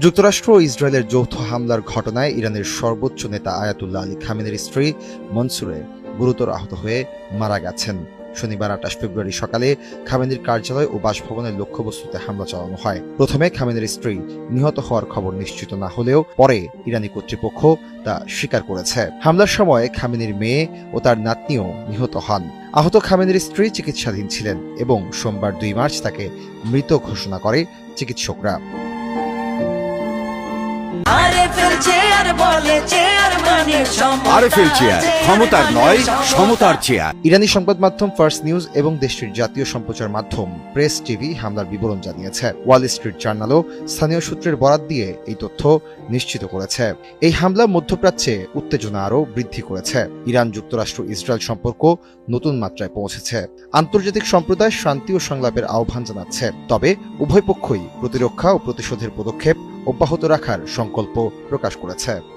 যুক্তরাষ্ট্র ও ইসরায়েলের যৌথ হামলার ঘটনায় ইরানের সর্বোচ্চ নেতা আয়াতুল্লাহ আলী খামেনের স্ত্রী মনসুরে গুরুতর আহত হয়ে মারা গেছেন। শনিবার ২৮ ফেব্রুয়ারি সকালে খামেনির কার্যালয় ও বাসভবনের লক্ষ্যবস্তুতে হামলা চালানো হয়। প্রথমে খামেনির স্ত্রী নিহত হওয়ার খবর নিশ্চিত না হলেও পরে ইরানি কর্তৃপক্ষ তা স্বীকার করেছে। হামলার সময় খামেনির মেয়ে ও তার নাতনিও নিহত হন। আহত খামেনির স্ত্রী চিকিৎসাধীন ছিলেন এবং সোমবার ২ মার্চ তাকে মৃত ঘোষণা করে চিকিৎসকরা। ক্ষমতার নয়, সমতার চেয়ার। ইরানি সংবাদ মাধ্যম ফার্স্ট নিউজ এবং দেশটির জাতীয় সম্প্রচার মাধ্যম প্রেস টিভি হামলার বিবরণ জানিয়েছে। ওয়াল স্ট্রিট জার্নালও স্থানীয় সূত্রের বরাত দিয়ে এই তথ্য নিশ্চিত করেছে। এই হামলা মধ্যপ্রাচ্যে উত্তেজনা আরও বৃদ্ধি করেছে। ইরান যুক্তরাষ্ট্র ইসরায়েল সম্পর্ক নতুন মাত্রায় পৌঁছেছে। আন্তর্জাতিক সম্প্রদায় শান্তি ও সংলাপের আহ্বান জানাচ্ছে, তবে উভয় পক্ষই প্রতিরক্ষা ও প্রতিশোধের পদক্ষেপ অব্যাহত রাখার সংকল্প প্রকাশ করেছে।